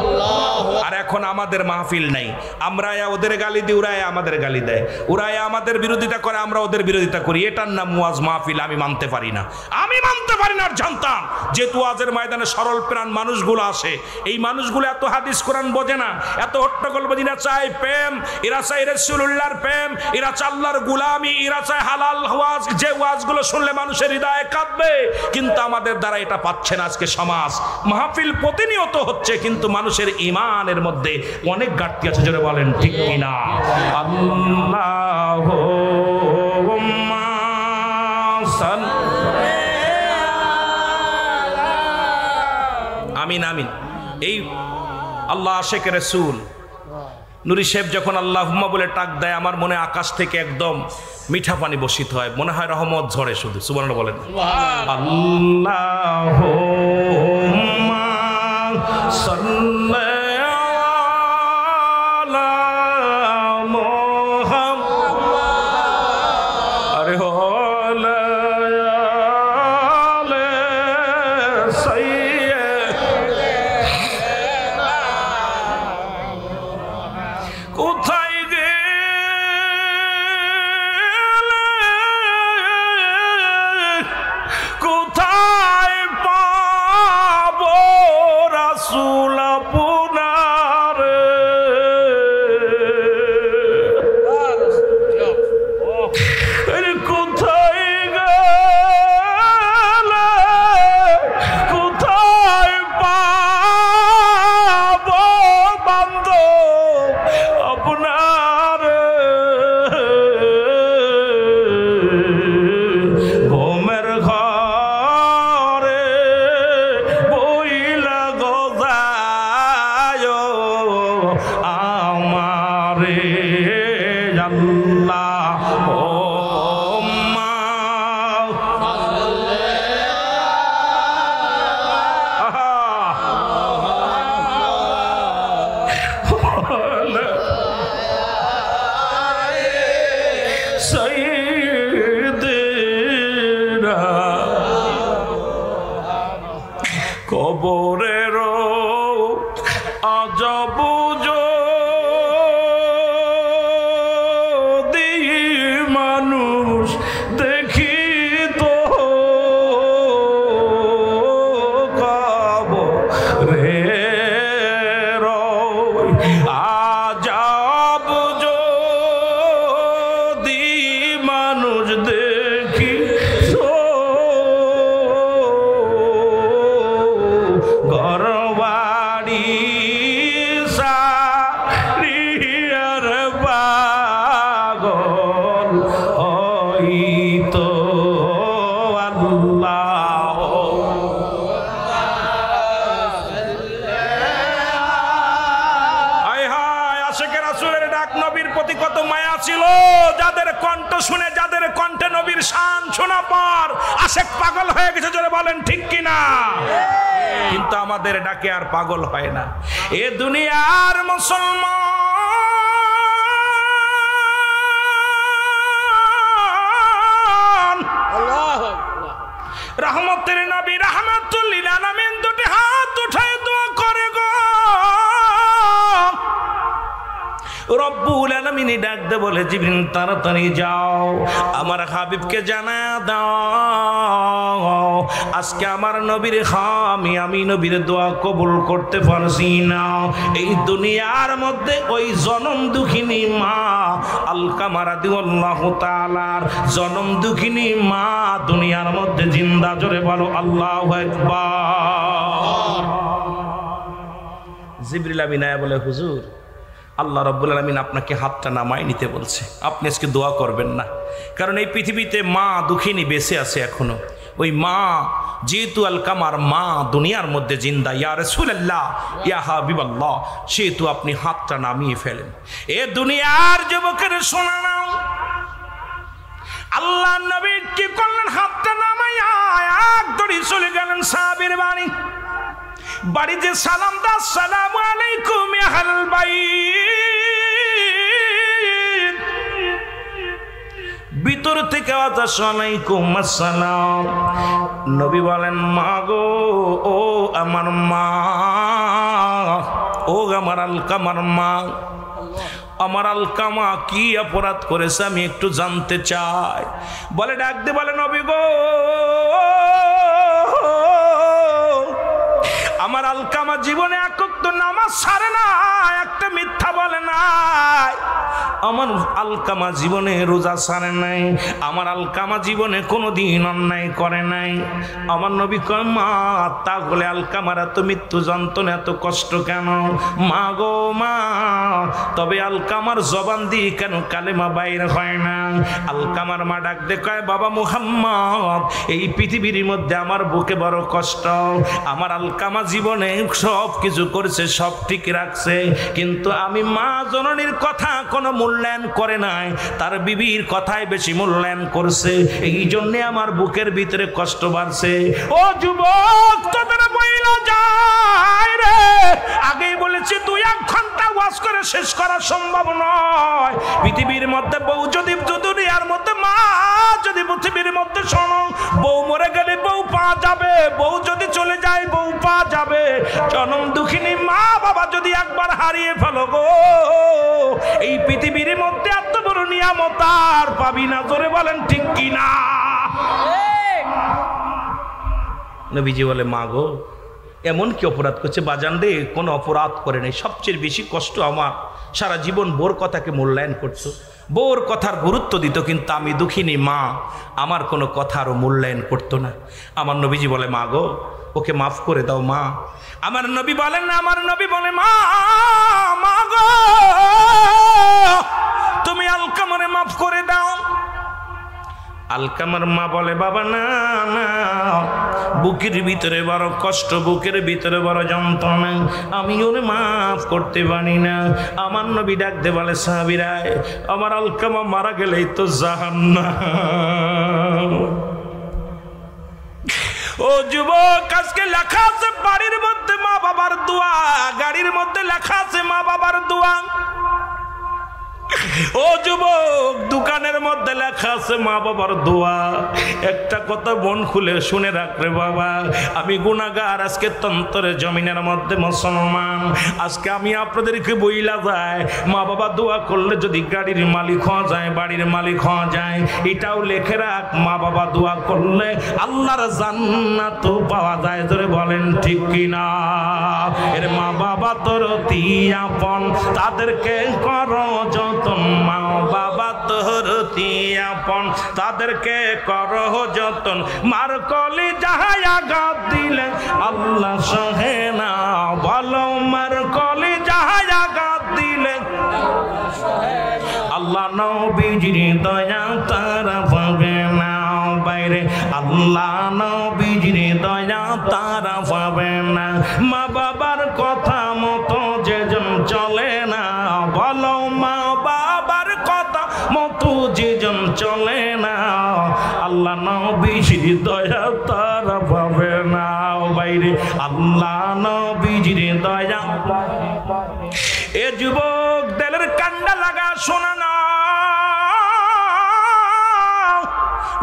আর এখন আমাদের মাহফিল নাই, আমরা ওদের গালি দিই, ওরা আমাদের গালি দেয়, ওরা আমাদের বিরোধিতা করে, আমরা ওদের বিরোধিতা করি। এটার নাম ওয়াজ মাহফিল আমি মানতে পারি না, আমি মানতে পারি না। আর জানতাম যেহেতু ওয়াজের ময়দানে সরল প্রাণ মানুষগুলো আসে, এই মানুষগুলো এত হাদিস কোরআন বোঝে না, এত হট্টগোল বোঝে না, চায় প্রেম, এরা চায় রাসূলুল্লাহর প্রেম, এরা চায় আল্লাহর গোলামি, এরা চায় হালাল ওয়াজ, যে ওয়াজগুলো শুনলে মানুষের হৃদয়ে কাঁদবে। কিন্তু আমাদের দ্বারা এটা পাচ্ছে না। আজকে সমাজ মাহফিল প্রতিনিয়ত হচ্ছে, কিন্তু মানুষের ঈমানের মধ্যে অনেক ঘাটতি আছে, জোরে বলেন ঠিক কিনা? আল্লাহুম্মা আমিন আমিন। এই আল্লাহ আশেক রাসূল নুরি সাহেব যখন আল্লাহুম্মা বলে টাক দেয়, আমার মনে আকাশ থেকে একদম মিঠা পানি বর্ষিত হয়, মনে হয় রহমত ঝরে শুধু। সুবহানাল্লাহ বলেন। আল্লাহুম্মা সাল্লি আলা মুহাম্মাদ আরে ওয়ালা আলি সাইয়্যিদিনা। কোথায় গেলে, কোথায় পাবো রাসূল আপনার? কোথায় গেলে, কোথায় পাবো বান্ধব আপনার? ঘুমের ঘরে বইলা গজায় আমারে আল্লাহুম্মা সাইয়্যিদিনা। কবরের আজব যদি মানুষ দেখিত, কবরের আজব যদি মানুষ দেখিত, ঘরবাড়ি সারিয়ার পাগল হইতো আল্লাহ। আয় হায়, আশেকে রাসূলের ডাক নবীর প্রতি কত মায়া ছিল, যাদের কণ্ঠ শুনে, যাদের কণ্ঠে নবীর শান শোনা পর আশেক পাগল হয়ে গেছে, জোরে বলেন ঠিক কিনা? কিন্তু আমাদের ডাকে আর পাগল হয় না। এ দুনিয়ার মুসলমান রহমতের নবী রাহমাতুল লিল আলামিন দুটি হাত উঠায় দোয়া করে গো রব্বুল আলামিন ডাক দে বলে জিবরিল তাড়াতাড়ি যাও আমার হাবিবকে জানা দাও আজকে আমার নবীর আমি নবীর দোয়া কবুল করতে পারছি না। এই দুনিয়ার মধ্যে ওই জনম দুঃখিনী মা আলকামা রাদিয়াল্লাহু তাআলার জনম দুঃখিনী মা দুনিয়ার মধ্যে জিন্দা, জোরে বলো আল্লাহু আকবার। জিবরিল আমিন আয়া বলে হুজুর আল্লাহ রাব্বুল আলামিন আপনাকে হাতটা নামায় নিতে বলছে, আপনি আজকে দোয়া করবেন না, কারণ এই পৃথিবীতে মা দুঃখিনী বেঁচে আছে এখনো। ওই মা যেহেতু আলকামার মা দুনিয়ার মধ্যে জিন্দা, ইয়া রাসূলুল্লাহ ইয়া হাবিবাল্লাহ, সেহেতু আপনি হাতটা নামিয়ে ফেলেন। এ দুনিয়ার যুবকের শোনা নাও, আল্লাহ নবী কি করলেন? হাতটা নামাইয়া এক দড়ি চলে গেলেন সাহাবীর বাড়ি। বাড়িতে সালাম দা, আসসালামু আলাইকুম ইয়া আহলাল বাইত। ভিতর থেকে আওয়াজ আসে ওয়ালাইকুম আসসালাম। নবী বলেন মা গো, ও আমার মা, ও আমার আলকামার মা, আমার আলকামা কি অপরাধ করেছে আমি একটু জানতে চাই। বলে ডাক দে বলে নবী গো, আমার আলকামা জীবনে এক ওয়াক্ত নামাজ ছাড়ে না, একটা মিথ্যা বলে নাই। আমার আলকামা জীবনে রোজা ছাড়ে নাই, আমার আলকামা জীবনে কোনোদিন অন্যায় করে নাই। আমার নবী কয় মা তাহলে আলকামার এত মৃত্যু যন্ত্রণা এত কষ্ট কেন? মা গো মা, তবে আলকামার জবান দিয়ে কেন কালেমা বাইর হয় না? আলকামার মা ডাক দে কয় বাবা মুহাম্মদ, এই পৃথিবীর মধ্যে আমার বুকে বড় কষ্ট। আমার আলকামা জীবনে সব কিছু করেছে, সব ঠিক রাখছে, কিন্তু আমি মা জননীর কথা কোনো মূল্যায়ন করে নাই, তার বিবির কথাই বেশি মূল্যায়ন করছে। এই জন্যে আমার বুকের ভিতরে কষ্ট বাড়ছে। ও যুবক, তোদের বইলা যায় রে, আগেই বলেছি 2-1 ঘন্টা ওয়াজ করে শেষ করা সম্ভব নয়। পৃথিবীর মধ্যে বউ যদি দুনিয়ার মধ্যে মা যদি পৃথিবীর মধ্যে শোনো, বউ মরে গেলে বউ পাওয়া যাবে, বউ যদি চলে যায় বউ পাওয়া যাবে। জনম দুঃখিনী মা বাবা যদি একবার হারিয়ে ফেলো গো, এই পৃথিবীর মধ্যে এত বড় নিয়ামত আর পাবি না, জোরে বলেন ঠিক কিনা? নবীজি বলে মা গো, এমন কি অপরাধ করছে? বাজান রে, কোনো অপরাধ করে নাই, সবচেয়ে বেশি কষ্ট আমার। সারা জীবন বোর কথাকে মূল্যায়ন করছো, বোর কথার গুরুত্ব দিত, কিন্তু আমি দুঃখিনী মা, আমার কোনো কথারও মূল্যায়ন করতো না। আমার নবীজি বলে মা গো, ওকে মাফ করে দাও মা। আমার নবী বলেন না, আমার নবী বলে মা, মা গো তুমি আলকামারে মাফ করে দাও। আলকামার মা বলে বাবা না না, বুকের ভিতরে বড় কষ্ট, বুকের ভিতরে বড় যন্ত্রণা, আমি ওরে মাফ করতে পারি না। আমার নবী ডাকতে বলে সাহাবীরা, আমার আলকামা মারা গেলেই তো জাহান্নাম। ও যুবক, আজকে লেখা আছে বাড়ির মধ্যে মা বাবার দোয়া, গাড়ির মধ্যে লেখা আছে মা বাবার দোয়া। ও যুবক, দোকানের মধ্যে লেখা আছে মা বাবার দোয়া। একটা কথা মন খুলে শুনে রাখবে বাবা, আমি গুনাহগার, আজকে তন্তরে জমিনের মধ্যে মুসলমান। আজকে আমি আপনাদেরকে বইলা যায়, মা বাবা দোয়া করলে যদি গাড়ির মালিক হওয়া যায়, বাড়ির মালিক হওয়া যায়, এটাও লেখে রাখ, মা বাবা দোয়া করলে আল্লাহর জান্নাত পাওয়া যায়, ধরে বলেন ঠিক কিনা? এর মা বাবা তোর আপন, তাদেরকে করো যতন, মা বাবা তোর আপন, তাদেরকে করো যতন। মার কলি যাহাই আঘাত দিলে আল্লাহ সহে না, বলো মার কলি যাহাই আঘাত দিলে আল্লাহ নবীজির দয়া তারা পাবে না। বাইরে আল্লাহ নবীজির দয়া তারা পাবে না। মা বাবার কথা মতো যেজন চলে না, বলো মা বাবার কথা মতো যেজন চলে না, আল্লাহ নবীজির দয়া তারা পাবে না। বাইরে আল্লাহ নবীজির দয়া। এ যুবক, দেলের কান্ডা লাগা শোনা না।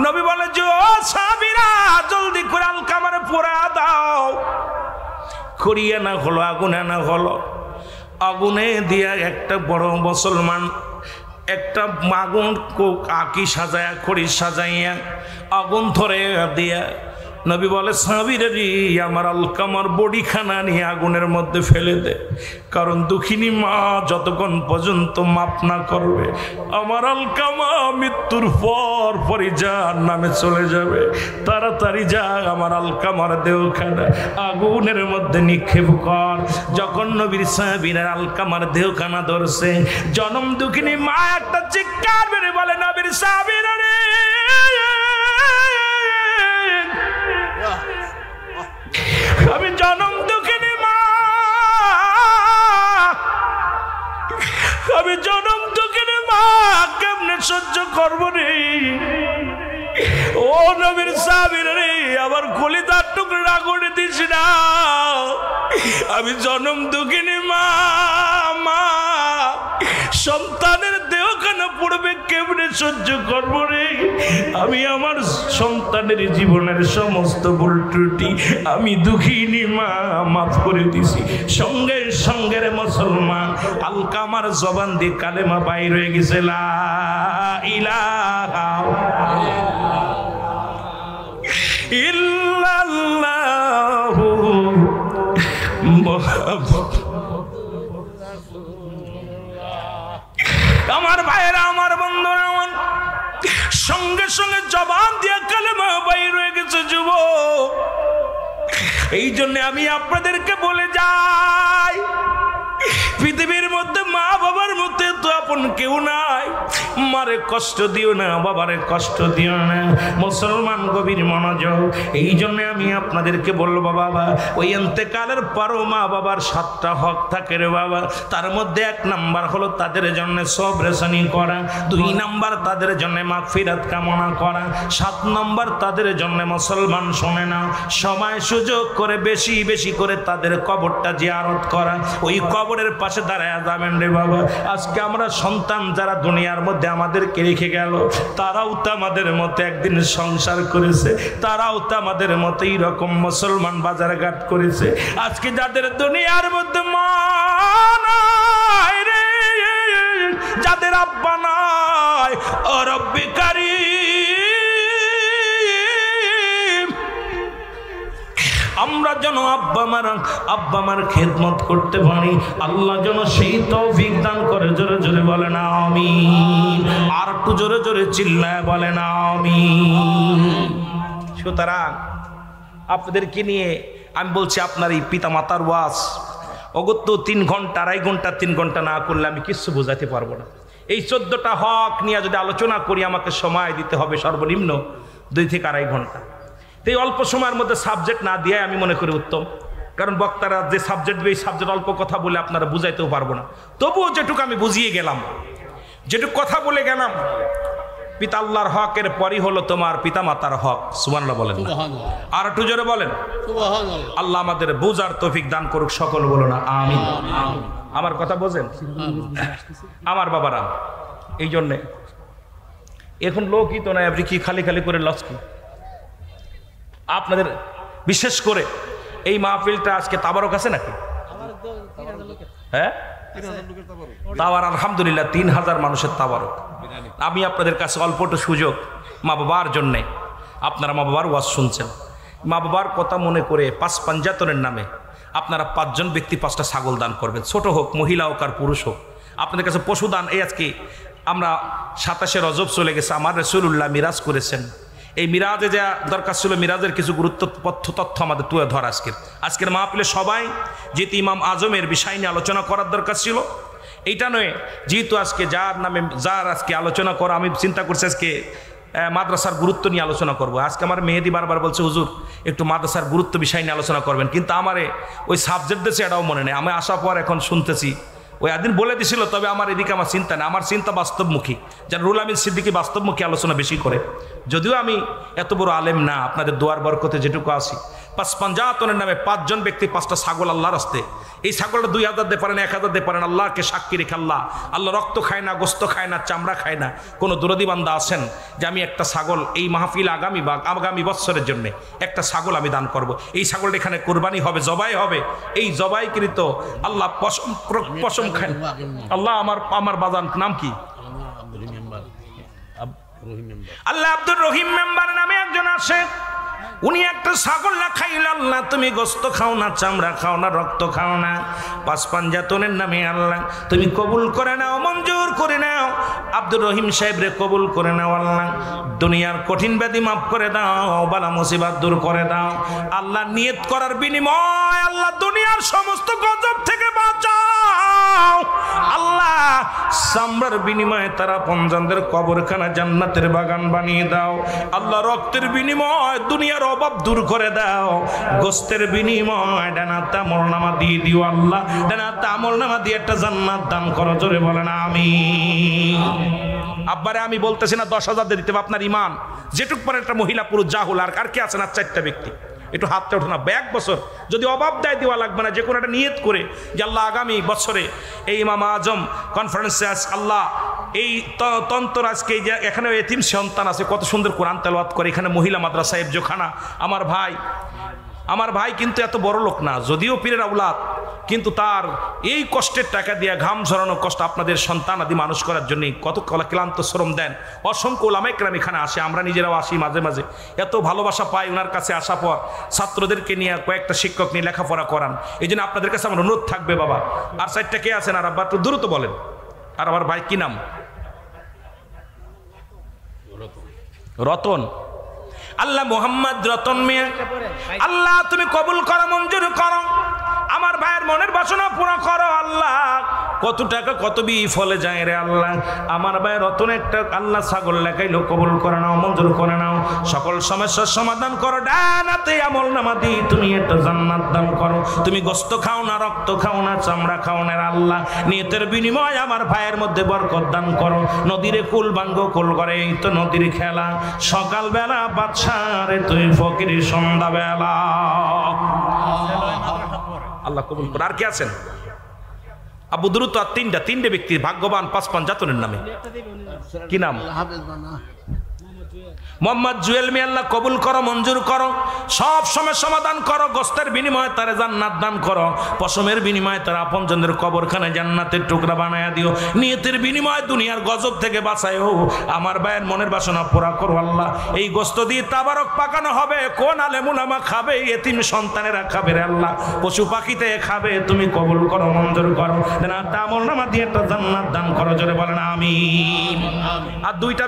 নবী বলে যে ও সাহাবীরা, জলদি জলদি করে আলকামারে পোড়া দাও। খড়ি আনা হলো, আগুন আনা হলো। আগুনে দিয়া একটা বড় মুসলমান একটা আগুন আঁকি সাজায়া খড়ি সাজাইয়া আগুন ধরে দিয়া নবী বলে, সাহাবীরা রে, আমার আলকামার বডিখানা নিয়ে আগুনের মধ্যে ফেলে দে, কারণ দুঃখিনী মা যতক্ষণ পর্যন্ত মাপ না করবে আমার আলকামা মৃত্যুর পর পরই জাহান্নামে চলে যাবে। তাড়াতাড়ি যা আমার আলকামার দেহখানা আগুনের মধ্যে নিক্ষেপ কর। যখন নবীর সাহাবীরা আলকামার দেহখানা ধরছে, জনম দুঃখিনী মা একটা চিৎকার মেরে বলে, নবীর সাহাবীরা রে, আমি জনম দুঃখিনী মা, আমি জনম দুঃখিনী মা, কেমনে সহ্য করবো রে? ও নবীর সাহাবীরা রে, আমার কলিজার টুকরা করে দিস না, আমি জনম দুঃখিনী মা, মা সন্তানের দেহখানা পড়বে কেমনে সহ্য করবো রে? আমি আমার সন্তানের জীবনের সমস্ত ভুল ত্রুটি আমি দুঃখিনী মা মাফ করে দিছি। সঙ্গে সঙ্গে রে মুসলমান আলকামার জবান দিয়ে কালেমা বাইর হয়ে গেছে, লা ইলাহা ইল্লাল্লাহু মুহাম্মাদুর। আমার ভাইয়েরা, আমার বন্ধুরা, আমার সঙ্গে সঙ্গে জবান দিয়ে কালেমা বাইর হয়ে গেছে যুবক। এই জন্য আমি আপনাদেরকে বলে যাই, পৃথিবীর মধ্যে মা বাবার মধ্যে তো আপন কেউ নাই। মারে কষ্ট দিও না, বাবারে কষ্ট দিও না। মুসলমান গভীর মনোযোগ। এই জন্য আমি আপনাদেরকে বলবো বাবা, ওই ইন্তেকালের পরও মা বাবার 7টা হক থাকে রে বাবা। তার মধ্যে 1 নাম্বার হলো তাদের জন্য সবরেশানি করা, 2 নাম্বার তাদের জন্য মাগফিরাত কামনা করা, 7 নাম্বার তাদের জন্য মুসলমান শোনে না সময় সুযোগ করে বেশি বেশি করে তাদের কবরটা জিয়ারত করা। ওই কবরের পাশে দাঁড়ায় যাবেন রে বাবা। আজকে আমরা সন্তান যারা দুনিয়ার মধ্যে আমাদেরকে রেখে গেল, তারাও তো আমাদের মতো একদিন সংসার করেছে, তারাও তো আমাদের মতো এইরকম মুসলমান বাজারঘাট করেছে। আজকে যাদের দুনিয়ার মধ্যে মা নাই রে, যাদের আব্বা নাই, ও রব্বি কারীম, আমরা যেন আব্বা মার খেদমত করতে পারি। আল্লাহ যেন সেই তৌফিক দান করে। জোরে জোরে বলেন আমিন। আর একটু জোরে জোরে চিল্লায় বলেন আমিন। সুতরাং আপনাদেরকে নিয়ে আমি বলছি, আপনার এই পিতা মাতার ওয়াজ অগত্য 3 ঘন্টা 2.5 ঘন্টা 3 ঘন্টা না করলে আমি কিচ্ছু বোঝাতে পারবো না। এই 14টা হক নিয়ে যদি আলোচনা করি, আমাকে সময় দিতে হবে সর্বনিম্ন 2 থেকে 2.5 ঘন্টা। এই অল্প সময়ের মধ্যে সাবজেক্ট না দিয়ে আমি মনে করি উত্তম, কারণ বক্তারা যে সাবজেক্ট দেবে, এই সাবজেক্ট অল্প কথা বলে আপনারা বুঝাইতেও পারবো না। তবুও যেটুকু আমি বুঝিয়ে গেলাম, যেটুকু কথা বলে গেলাম, পিতা আল্লাহর হকের পরই হলো তোমার পিতা মাতার হক। সুবহানাল্লাহ বলেন, আর একটু জোরে বলেন সুবহানাল্লাহ। আল্লাহ আমাদের বোঝার তৌফিক দান করুক, সকল বলো না আমিন। আমার কথা বোঝেন আমার বাবারা? এই জন্যে এখন লোকই তো নাই, আপনি কি খালি খালি করে লস কি? আপনাদের বিশেষ করে এই মাহফিলটা আজকে তাবারক আছে নাকি? হ্যাঁ, তাওয়ার আলহামদুলিল্লাহ 3000 মানুষের তাবারক। আমি আপনাদের কাছে অল্পটা সুযোগ মা বাবার জন্যে, আপনারা মা বাবার ওয়াজ শুনছেন, মা বাবার কথা মনে করে 5 পাঞ্জাতনের নামে আপনারা 5 জন ব্যক্তি 5টা ছাগল দান করবেন, ছোট হোক, মহিলা হোক আর পুরুষ হোক। আপনাদের কাছে পশু দান, এই আজকে আমরা 27শে রজব চলে গেছে, আমার রাসূলুল্লাহ মিরাজ করেছেন। এই মিরাজে যা দরকার ছিল, মিরাজের কিছু গুরুত্বপূর্ণ তথ্য আমাদের তুলে ধরা। আজকের মাহফিলে সবাই যেহেতু ইমাম আজমের বিষয় নিয়ে আলোচনা করার দরকার ছিল, এইটা নয় যেহেতু আজকে যার আজকে আলোচনা করা, আমি চিন্তা করছি আজকে মাদ্রাসার গুরুত্ব নিয়ে আলোচনা করব। আজকে আমার মেহেদি বারবার বলছে, হুজুর একটু মাদ্রাসার গুরুত্ব বিষয় নিয়ে আলোচনা করবেন, কিন্তু আমারে ওই সাবজেক্ট দিয়েছে এটাও মনে নেই। আমি আসার পর এখন শুনতেছি ওই একদিন বলে দিছিল, তবে আমার এদিকে আমার চিন্তা নেই। আমার চিন্তা বাস্তবমুখী, যেন রুহুল আমিন সিদ্দিকী বাস্তবমুখী আলোচনা বেশি করে। যদিও আমি এত বড় আলেম না, আপনাদের দোয়ার বরকতে যেটুকু আসি, পাঁচপাঞ্জাতনের নামে 5 জন ব্যক্তি 5টা ছাগল আল্লাহর রাস্তে। এই ছাগলটা 2000 দিয়ে পারেন, 1000 দিয়ে পারেন, আল্লাহকে সাক্ষী রেখে আল্লাহ রক্ত খায় না, গোস্ত খায় না, চামড়া খায় না। কোনো দরদি বান্দা আছেন যে আমি একটা ছাগল এই মাহফিল আগামী বৎসরের জন্য একটা ছাগল আমি দান করব, এই ছাগলটা এখানে কোরবানি হবে, জবাই হবে, এই জবাইকৃত আল্লাহ পশম খায় আল্লাহ। আমার বাজান নাম কি? আল্লাহ আব্দুর রহিম মেম্বার নামে একজন আসে, উনি একটা ছাগল না খাইল আল্লাহ তুমি গোস্ত খাও না, চামড়া খাও না, রক্ত খাও না, পাঁচপাঞ্জাতনের নামে আল্লাহ তুমি কবুল করে নাও, মঞ্জুর করে নাও। আব্দুর রহিম সাহেব রে কবুল করে নাও আল্লাহ, দুনিয়ার কঠিন ব্যাধি মাফ করে দাও, বালা মুসিবত দূর করে দাও আল্লাহ। নিয়ত করার বিনিময় আল্লাহ দুনিয়ার সমস্ত গজব থেকে বাঁচাও আল্লাহ। চামড়ার বিনিময়ে তারা পঞ্জানদের কবরখানা জান্নাতের বাগান বানিয়ে দাও আল্লাহ। রক্তের বিনিময় দুনিয়ার অভাব দূর করে দাও, গোস্তের বিনিময় ডানাতে আমলনামা দিয়ে দিও আল্লাহ, ডানাতে আমলনামা দিয়ে একটা জান্নাত দান করো, জোরে বলেন আমিন। আব্বারে আমি বলতেছি না 10,000 দিতে হবে, আপনার ইমান যেটুক পারে একটা মহিলা পুরুষ যা হল, আর কি আছেন আর 4টা ব্যক্তি একটু হাতটা ওঠো না। 1 বছর যদি অভাব দেয় দেওয়া লাগবে না, যে কোনো একটা নিয়ত করে যে আল্লাহ আগামী বছরে এই ইমাম আজম কনফারেন্সে আল্লাহ এই তন্ত্র আজকে এই যে এখানে এতিম সন্তান আছে কত সুন্দর কোরআন তেলাওয়াত করে, এখানে মহিলা মাদ্রাসা হেফজোখানা, আমার ভাই কিন্তু এত বড় লোক না, যদিও পীরের আওলাদ, কিন্তু তার এই কষ্টের টাকা দিয়ে ঘাম ঝরানো কষ্ট আপনাদের সন্তান আদি মানুষ করার জন্য কত ক্লান্ত শ্রম দেন। অসংখ্য ওলামায়ে কেরাম এখানে আসে, আমরা নিজেরাও আসি মাঝে মাঝে, এত ভালোবাসা পাই ওনার কাছে আসা পর। ছাত্রদেরকে নিয়ে কয়েকটা শিক্ষক নিয়ে লেখাপড়া করান, এই জন্য আপনাদের কাছে আমার অনুরোধ থাকবে বাবা। আর 4টা কে আছেন? আর আব্বা একটু দ্রুত বলেন। আর আমার ভাই কি নাম? রতন। আল্লাহ মোহাম্মদ রতন মিয়া আল্লাহ তুমি কবুল করো, মঞ্জুর করো, আমার ভাইয়ের মনের বাসনা পুরো করো আল্লাহ। কত টাকা কত ফলে যায় রে আল্লাহ, আমার ভাই রতন একটা আল্লাহ ছাগল লেখাইলো, কবুল করে নাও, মঞ্জুর করে নাও, সকল সমস্যার সমাধান করো, ডানাতে আমলনামা দি তুমি একটা জান্নাত দান করো। তুমি গোস্ত খাও না, রক্ত খাও না, চামড়া খাও না আল্লাহ, নিয়তের বিনিময় আমার ভাইয়ের মধ্যে বরকত দান করো। নদীরে কুল ভাঙ্গো, কুল করে এই তো নদীর খেলা, সকালবেলা বাদশারে তুই ফকির সন্ধ্যাবেলা। আল্লাহ কবুল করে। আর কে আছেন? আবু দ্রুত। আর 3টে ব্যক্তি ভাগ্যবান পাঁচপাঞ্জাতনের নামে কি নাম? মোহাম্মদ জুয়েল মিয়া আল্লাহ কবুল করো, মঞ্জুর করো, সব সময় সমাধান করো। গোস্তের বিনিময়ে তারা জান্নাত দান করো, পশমের বিনিময়ে তারা আপনজনদের কবরখানায় জান্নাতের টুকরা বানায়া দিও, নিয়তের বিনিময়ে দুনিয়ার গজব থেকে বাঁচায়ও। আমার ভাইয়ের মনের বাসনা পুরা করো আল্লাহ। এই গোস্ত দিয়ে তাবারক পাকানো হবে, কোন আলেম উলামা খাবে, এতিম সন্তানেরা খাবে রে আল্লাহ, পশু পাখিতে খাবে, তুমি কবুল করো, মঞ্জুর করো, না আমলনামা দিয়ে একটা জান্নাত দান করো, জোরে বলেন আমিন। আর 2টা